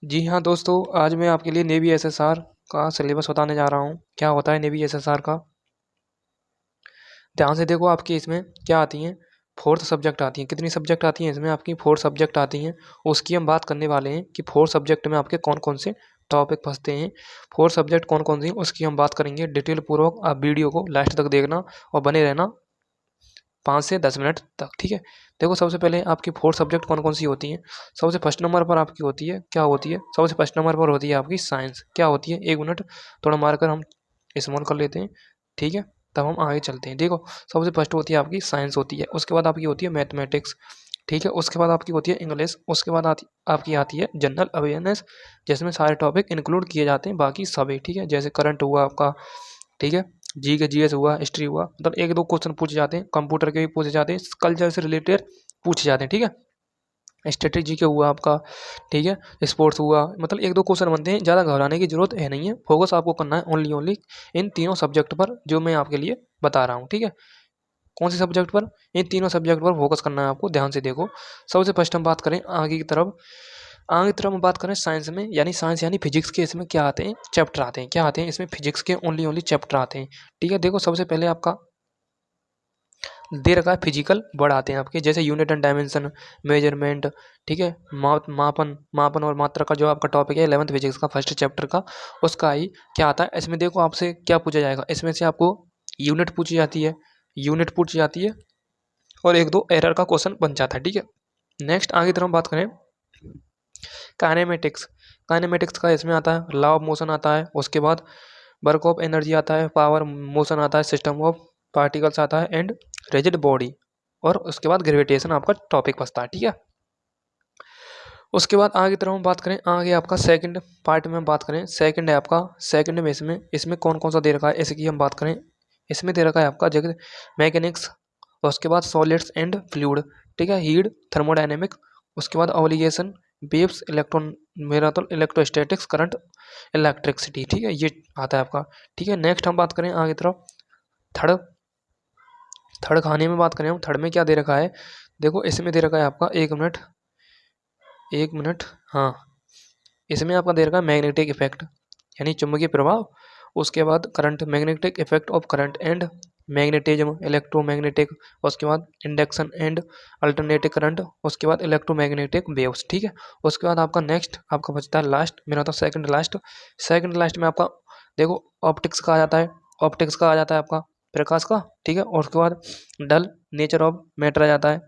जी हाँ दोस्तों, आज मैं आपके लिए नेवी एसएसआर का सिलेबस बताने जा रहा हूँ। क्या होता है नेवी एसएसआर का? ध्यान से देखो, आपकी इसमें क्या आती हैं, फोर्थ सब्जेक्ट आती हैं। कितनी सब्जेक्ट आती हैं इसमें? आपकी फोर सब्जेक्ट आती हैं। उसकी हम बात करने वाले हैं कि फोर सब्जेक्ट में आपके कौन कौन से टॉपिक फंसते हैं। फोर सब्जेक्ट कौन कौन सी हैं उसकी हम बात करेंगे डिटेल पूर्वक। आप वीडियो को लास्ट तक देखना और बने रहना 5 से 10 मिनट तक, ठीक है। देखो, सबसे पहले आपकी फोर सब्जेक्ट कौन कौन सी होती हैं। सबसे फर्स्ट नंबर पर आपकी होती है, क्या होती है? सबसे फर्स्ट नंबर पर होती है आपकी साइंस। क्या होती है? एक मिनट थोड़ा मारकर हम स्मॉल कर लेते हैं, ठीक है, तब हम आगे चलते हैं। देखो, सबसे फर्स्ट होती है आपकी साइंस होती है, उसके बाद आपकी होती है मैथमेटिक्स, ठीक है, उसके बाद आपकी होती है इंग्लिश, उसके बाद आपकी आती है जनरल अवेयरनेस, जिसमें सारे टॉपिक इंक्लूड किए जाते हैं, बाकी सभी, ठीक है, जैसे करंट हुआ आपका, ठीक है, जी के जीएस हुआ, हिस्ट्री हुआ, मतलब एक दो क्वेश्चन पूछे जाते हैं, कंप्यूटर के भी पूछे जाते हैं, कल्चर से रिलेटेड पूछे जाते हैं, ठीक है। स्ट्रेटेजी के हुआ आपका, ठीक है, स्पोर्ट्स हुआ, मतलब एक दो क्वेश्चन बनते हैं, ज़्यादा घबराने की जरूरत है नहीं है। फोकस आपको करना है ओनली ओनली इन तीनों सब्जेक्ट पर जो मैं आपके लिए बता रहा हूँ, ठीक है। कौन से सब्जेक्ट पर? इन तीनों सब्जेक्ट पर फोकस करना है आपको। ध्यान से देखो, सबसे फर्स्ट हम बात करें आगे की तरफ। आगे की तरफ हम बात करें साइंस में, यानी साइंस यानी फिजिक्स के इसमें क्या आते हैं? चैप्टर आते हैं। क्या आते हैं इसमें? फिजिक्स के ओनली ओनली चैप्टर आते हैं, ठीक है। देखो, सबसे पहले आपका दे रखा है फिजिकल वर्ड आते हैं आपके, जैसे यूनिट एंड डायमेंशन, मेजरमेंट, ठीक है, मापन मापन और मात्रा का जो आपका टॉपिक है 11th फिजिक्स का फर्स्ट चैप्टर का, उसका ही क्या आता है इसमें। देखो, आपसे क्या पूछा जाएगा इसमें से? आपको यूनिट पूछी जाती है, यूनिट पूछी जाती है, और एक दो एरर का क्वेश्चन बन जाता है, ठीक है। नेक्स्ट आगे की तरफ हम बात करें काइनेमेटिक्स। काइनेमेटिक्स का इसमें आता है लॉ ऑफ मोशन आता है, उसके बाद वर्क ऑफ एनर्जी आता है, पावर मोशन आता है, सिस्टम ऑफ पार्टिकल्स आता है, एंड रिजिड बॉडी, और उसके बाद ग्रेविटेशन आपका टॉपिक बचता है, ठीक है। उसके बाद आगे की तरफ हम बात करें, आगे आपका सेकंड पार्ट में हम बात करें, सेकंड है आपका, सेकंड में इसमें इसमें कौन कौन सा दे रखा है इसकी हम बात करें। इसमें दे रखा है आपका जगह मैकेनिक्स, उसके बाद सॉलिड्स एंड फ्लूइड, ठीक है, हीट, थर्मोडायनेमिक, उसके बाद obligation, waves, electron, marathon, electrostatics, current, electricity, ठीक है, ये आता है आपका, ठीक है। नेक्स्ट हम बात करें आगे तरफ थर्ड, थर्ड खाने में बात करें हम, थर्ड में क्या दे रखा है? देखो, इसमें दे रखा है आपका, एक मिनट एक मिनट, हाँ, इसमें आपका दे रखा है मैग्नेटिक इफेक्ट यानी चुंबकीय प्रभाव, उसके बाद current, magnetic effect of current and magnetism, electromagnetic, उसके बाद इंडक्शन एंड अल्टरनेटिव करंट, उसके बाद इलेक्ट्रोमैग्नेटिक वेव्स, ठीक है। उसके बाद आपका नेक्स्ट आपका बचता है लास्ट, मेरा तो सेकंड लास्ट, सेकंड लास्ट में आपका देखो ऑप्टिक्स का आ जाता है, ऑप्टिक्स का आ जाता है आपका प्रकाश का, ठीक है, और उसके बाद डल नेचर ऑफ मैटर आ जाता है,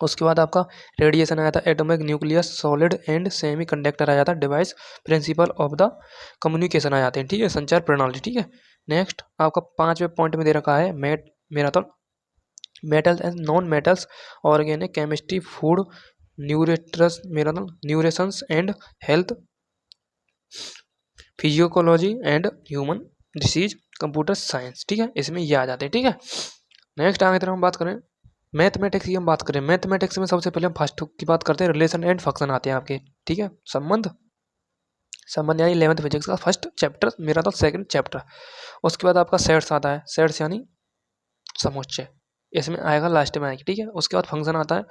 उसके बाद आपका रेडिएशन आया था, atomic, nucleus, solid and semiconductor आ जाता है, device, principle of the communication आ जाते हैं, ठीक है, संचार प्रणाली, ठीक है। नेक्स्ट आपका पांचवें पॉइंट में दे रखा है marathon, metals and non metals, organic chemistry, food, न्यूरेट्रस marathon, nutritions and health, physiology and human disease, computer science, ठीक है, इसमें ये आ जाते हैं, ठीक है। नेक्स्ट आगे तरफ हम बात करें मैथमेटिक्स की, हम बात करें मैथमेटिक्स में सबसे पहले हम फर्स्ट की बात करते हैं, रिलेशन एंड फंक्शन आते हैं आपके, ठीक है, संबंध, संबंध यानी 11th फिजिक्स का फर्स्ट चैप्टर, मेरा तो सेकंड चैप्टर। उसके बाद आपका सेट्स आता है, सेट्स यानी समुच्चय, इसमें आएगा लास्ट में आएगी, ठीक है। उसके बाद फंक्शन आता है,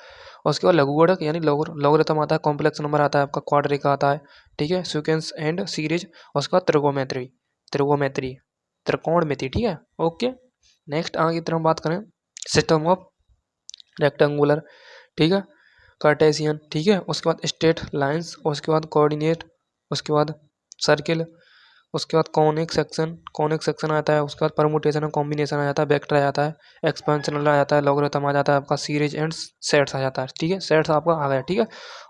उसके बाद लघुगणक यानी लॉगरिथम आता है, कॉम्प्लेक्स नंबर आता है आपका, क्वाड्रिक आता है, ठीक है, सीक्वेंस एंड सीरीज, उसके बाद त्रिगोमेट्री, त्रिगोमेट्री, त्रिकोणमिति, ठीक है, ओके। नेक्स्ट आगे की तरफ बात करें सिस्टम ऑफ रेक्टेंगुलर, ठीक है, कार्टेशियन, ठीक है, उसके बाद स्ट्रेट लाइंस, उसके बाद कोऑर्डिनेट, उसके बाद सर्किल, उसके बाद कॉनिक सेक्शन, कॉनिक सेक्शन आता है, उसके बाद परमुटेशन और कॉम्बिनेशन आ जाता है, वेक्टर आ जाता है, एक्सपेंशनल आ जाता है, लॉगरिथम आ जाता है आपका, सीरीज एंड सेट्स आ जाता है, ठीक है, सेट्स आपका आ गया, ठीक है।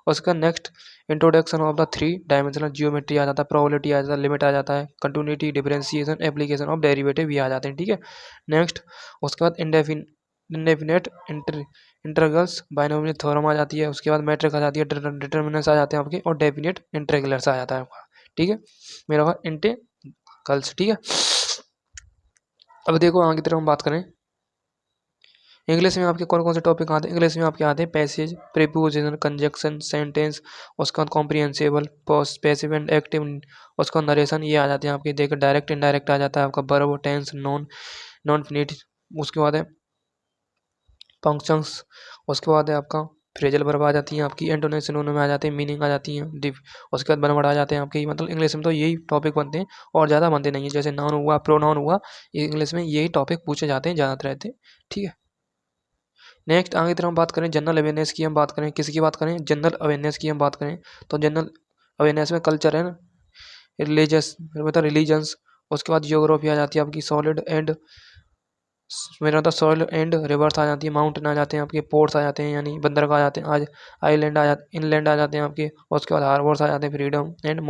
उसका next introduction of the three dimensional geometry आ जाता है, प्रोबेबिलिटी आ जाता है, लिमिट आ जाता है, continuity, differentiation, application of derivative भी आ जाते हैं, ठीक है। नेक्स्ट उसके बाद इंडेफिनेट इंटरवल्स, बाइनोमियल थ्योरम आ जाती है, उसके बाद मैट्रिक्स आ जाती है, डिटर्मिनेंट्स आ जाते हैं आपके, और डेफिनेट इंटीग्रल्स आ जाता है आपका, ठीक है, मेरा हुआ इंटीग्रल्स, ठीक है। अब देखो आगे की तरफ हम बात करें इंग्लिश में आपके कौन कौन से टॉपिक आते हैं। इंग्लिश में आपके आते हैं पैसेज, प्रीपोजिशन, कंजक्शन, सेंटेंस, उसके बाद कॉम्प्रिहेंसिबल, पैसिव एंड एक्टिव, उसका नरेशन, ये आ जाते हैं आपके। देखो डायरेक्ट इनडायरेक्ट आ जाता है आपका, verb, tense, non non finite, उसके बाद है फंक्शंस, उसके बाद है आपका फ्रेजल वर्ब आ जाती हैं आपकी, इंटोनेशन उनमें आ जाते हैं, मीनिंग आ जाती हैं, उसके बाद बनवर्ड आ जाते हैं आपके। मतलब इंग्लिश में तो यही टॉपिक बनते हैं और ज़्यादा बनते नहीं है। जैसे नाउन हुआ, प्रोनाउन हुआ, ये इंग्लिश में यही टॉपिक पूछे जाते हैं, ज़्यादातर रहते हैं। ठीक है, नेक्स्ट आगे तरफ हम बात करें जनरल अवेयरनेस की, हम बात करें किसकी बात करें, जनरल अवेयरनेस की हम बात करें तो जनरल अवेयरनेस में कल्चर है ना, रिलीजियस मतलब रिलीजन्स, उसके बाद जियोग्राफी आ जाती है आपकी, सॉलिड एंड मेरा तो सॉइल एंड रिवर्स आ जाती है, माउंटेन आ जाते हैं आपके, पोर्ट्स आ जाते हैं यानी बंदरगाह आ जाते हैं, आज आइलैंड आ जाते, इनलैंड आ जाते हैं आपके, और उसके बाद हार्बर्स आ जाते हैं, फ्रीडम एंड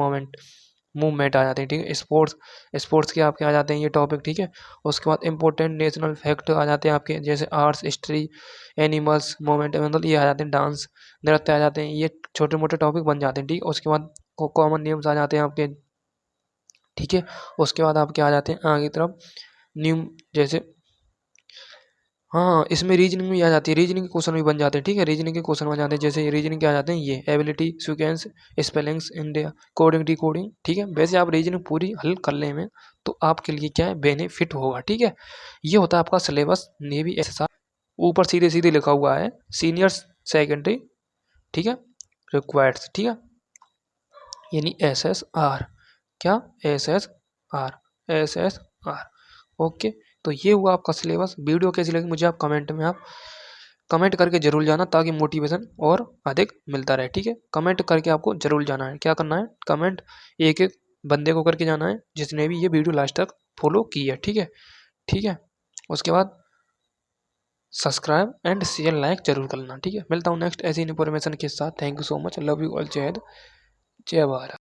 मूवमेंट आ जाते हैं। ठीक है, स्पोर्ट्स स्पोर्ट्स के आपके आ जाते हैं ये टॉपिक। ठीक है, उसके बाद इंपॉर्टेंट नेशनल फैक्ट आ जाते हैं आपके, जैसे आर्ट्स, हिस्ट्री, एनिमल्स, मोमेंट, मतलब ये आ जाते हैं, डांस, नृत्य आ जाते हैं, ये छोटे मोटे टॉपिक बन जाते हैं। ठीक है, उसके बाद कॉमन नेम्स आ जाते हैं आपके। ठीक है, उसके बाद आपके आ जाते हैं आगे तरफ न्यू, जैसे हाँ, इसमें रीजनिंग भी आ जाती है, रीजनिंग के क्वेश्चन भी बन जाते हैं। ठीक है, रीजनिंग के क्वेश्चन बन जाते हैं, जैसे रीजनिंग के आ जाते हैं ये ability, sequence, spellings, India, coding, decoding. ठीक है, वैसे आप रीजनिंग पूरी हल कर ले में तो आपके लिए क्या है, बेनिफिट होगा। ठीक है, ये होता है आपका सिलेबस नेवी एसएसआर। ऊपर सीधे सीधे लिखा हुआ है सीनियर सेकेंडरी, ठीक है, रिक्वायर्ड्स। ठीक है, यानी एसएसआर, क्या, एसएसआर। ओके, तो ये हुआ आपका सिलेबस। वीडियो कैसी लगी मुझे आप कमेंट करके जरूर जाना, ताकि मोटिवेशन और अधिक मिलता रहे। ठीक है, कमेंट करके आपको जरूर जाना है, क्या करना है, कमेंट एक एक बंदे को करके जाना है जिसने भी ये वीडियो लास्ट तक फॉलो की है। ठीक है, ठीक है, उसके बाद सब्सक्राइब एंड शेयर लाइक जरूर करना। ठीक है, मिलता हूँ नेक्स्ट ऐसी इन्फॉर्मेशन के साथ। Thank you so much, love you all, जय हिंद, जय भारत।